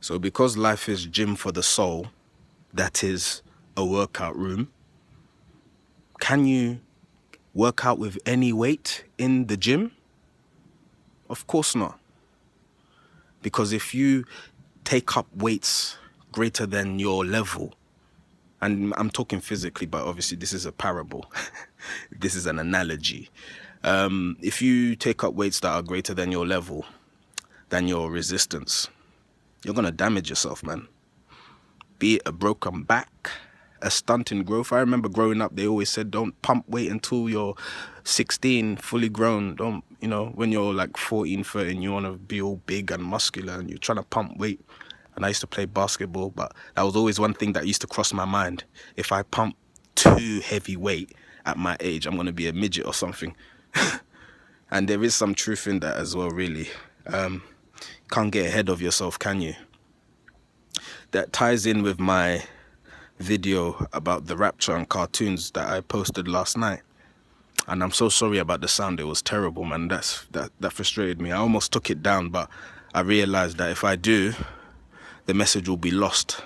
So because life is gym for the soul, that is a workout room, can you work out with any weight in the gym? Of course not. Because if you take up weights greater than your level, and I'm talking physically, but obviously this is a parable. This is an analogy. If you take up weights that are greater than your level, than your resistance, you're going to damage yourself, man. Be it a broken back, a stunt in growth. I remember growing up, they always said, don't pump weight until you're 16, fully grown. Don't, when you're like 14, 13, you want to be all big and muscular and you're trying to pump weight. And I used to play basketball, but that was always one thing that used to cross my mind. If I pump too heavy weight at my age, I'm going to be a midget or something. And there is some truth in that as well, really. Can't get ahead of yourself, can you? That ties in with my video about the Rapture and cartoons that I posted last night. And I'm so sorry about the sound. It was terrible, man. That frustrated me. I almost took it down, but I realized that if I do, the message will be lost,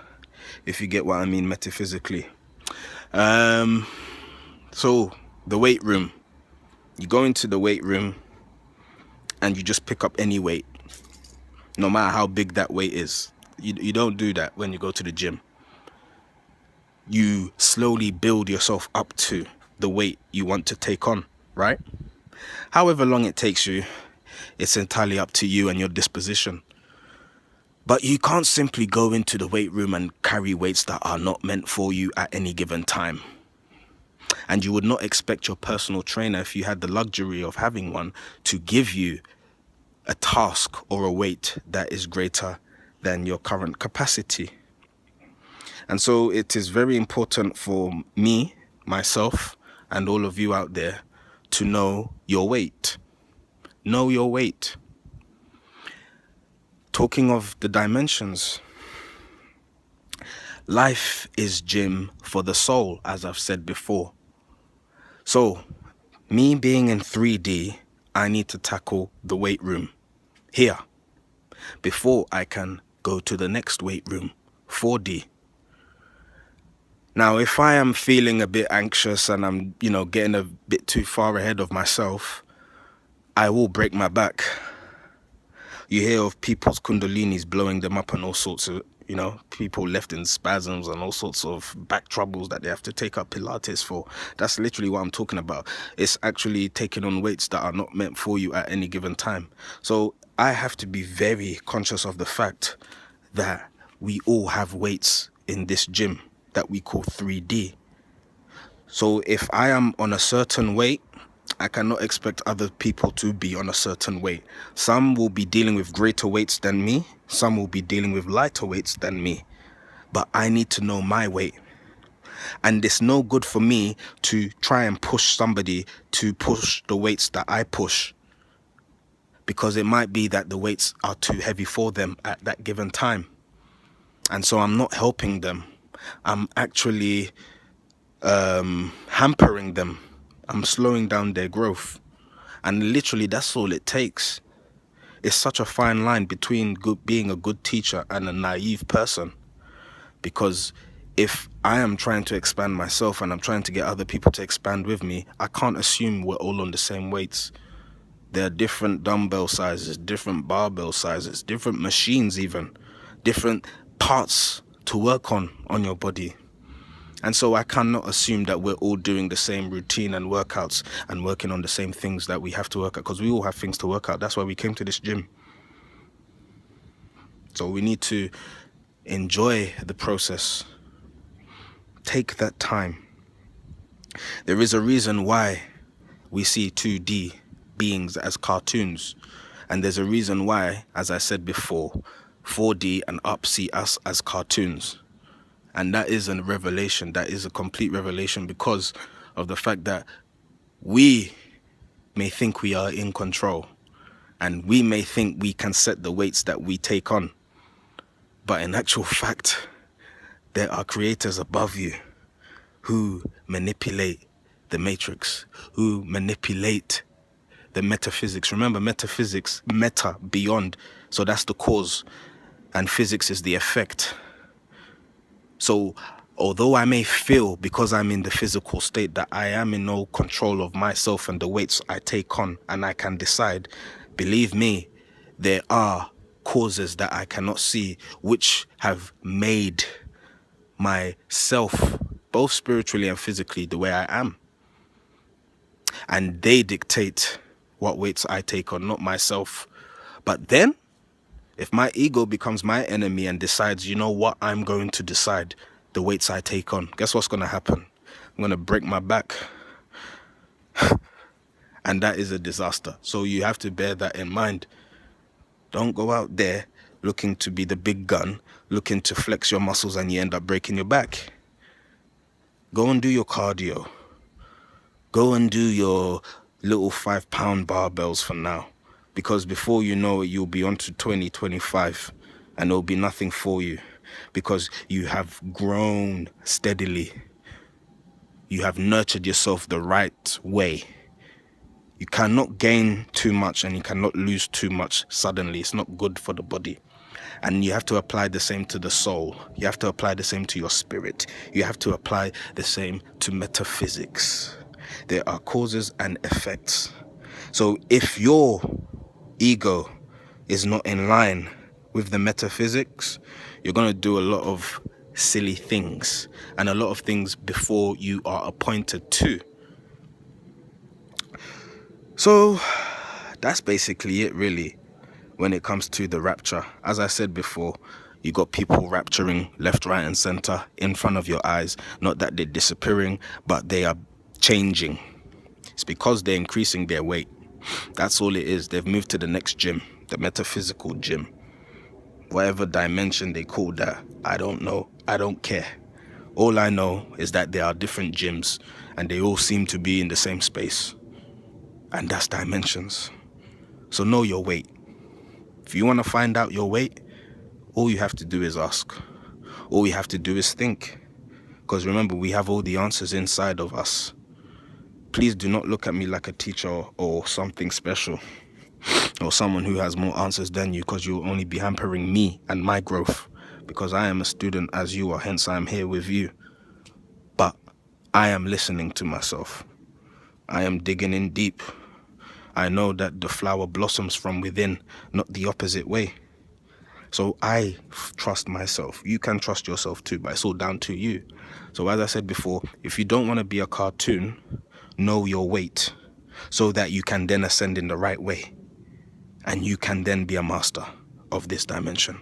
if you get what I mean metaphysically. So the weight room. You go into the weight room and you just pick up any weight, no matter how big that weight is. You don't do that when you go to the gym. You slowly build yourself up to the weight you want to take on, right? However long it takes you, it's entirely up to you and your disposition. But you can't simply go into the weight room and carry weights that are not meant for you at any given time. And you would not expect your personal trainer, if you had the luxury of having one, to give you a task or a weight that is greater than your current capacity. And so it is very important for me, myself, and all of you out there to know your weight. Know your weight. Talking of the dimensions, life is gym for the soul, as I've said before. So, me being in 3D, I need to tackle the weight room here before I can go to the next weight room, 4D. Now, if I am feeling a bit anxious and I'm, getting a bit too far ahead of myself, I will break my back. You hear of people's kundalinis blowing them up and all sorts of, people left in spasms and all sorts of back troubles that they have to take up Pilates for. That's literally what I'm talking about. It's actually taking on weights that are not meant for you at any given time. So I have to be very conscious of the fact that we all have weights in this gym that we call 3D. So if I am on a certain weight, I cannot expect other people to be on a certain weight. Some will be dealing with greater weights than me. Some will be dealing with lighter weights than me. But I need to know my weight. And it's no good for me to try and push somebody to push the weights that I push, because it might be that the weights are too heavy for them at that given time. And so I'm not helping them. I'm actually hampering them. I'm slowing down their growth. And literally, that's all it takes. It's such a fine line between being a good teacher and a naive person. Because if I am trying to expand myself and I'm trying to get other people to expand with me, I can't assume we're all on the same weights. There are different dumbbell sizes, different barbell sizes, different machines even, different parts to work on your body. And so I cannot assume that we're all doing the same routine and workouts and working on the same things that we have to work out, because we all have things to work out. That's why we came to this gym. So we need to enjoy the process. Take that time. There is a reason why we see 2D beings as cartoons. And there's a reason why, as I said before, 4D and up see us as cartoons. And that is a revelation. That is a complete revelation, because of the fact that we may think we are in control and we may think we can set the weights that we take on. But in actual fact, there are creators above you who manipulate the matrix, who manipulate the metaphysics. Remember, metaphysics, meta, beyond. So that's the cause. and physics is the effect. So although I may feel, because I'm in the physical state, that I am in no control of myself and the weights I take on, and I can decide, believe me, there are causes that I cannot see which have made myself, both spiritually and physically, the way I am. And they dictate what weights I take on, not myself. But then, if my ego becomes my enemy and decides, you know what, I'm going to decide the weights I take on, guess what's going to happen? I'm going to break my back. And that is a disaster. So you have to bear that in mind. Don't go out there looking to be the big gun, looking to flex your muscles, and you end up breaking your back. Go and do your cardio. Go and do your little 5-pound barbells for now. Because before you know it, you'll be on to 20, 25, and there'll be nothing for you. Because you have grown steadily. You have nurtured yourself the right way. You cannot gain too much and you cannot lose too much suddenly. It's not good for the body. And you have to apply the same to the soul. You have to apply the same to your spirit. You have to apply the same to metaphysics. There are causes and effects. So if your ego is not in line with the metaphysics, you're going to do a lot of silly things and a lot of things before you are appointed to. So that's basically it, really, when it comes to the rapture. As I said before, you got people rapturing left, right, and center in front of your eyes. Not that they're disappearing, but they are changing. It's because they're increasing their weight. That's all it is. They've moved to the next gym, the metaphysical gym. Whatever dimension they call that, I don't know. I don't care. All I know is that there are different gyms and they all seem to be in the same space. And that's dimensions. So know your weight. If you want to find out your weight, all you have to do is ask. All you have to do is think. Because remember, we have all the answers inside of us. Please do not look at me like a teacher or something special, or someone who has more answers than you, because you'll only be hampering me and my growth. Because I am a student as you are, hence I am here with you. But I am listening to myself. I am digging in deep. I know that the flower blossoms from within, not the opposite way. So I trust myself. You can trust yourself too, but it's all down to you. So as I said before, if you don't want to be a cartoon, know your weight so that you can then ascend in the right way. And you can then be a master of this dimension.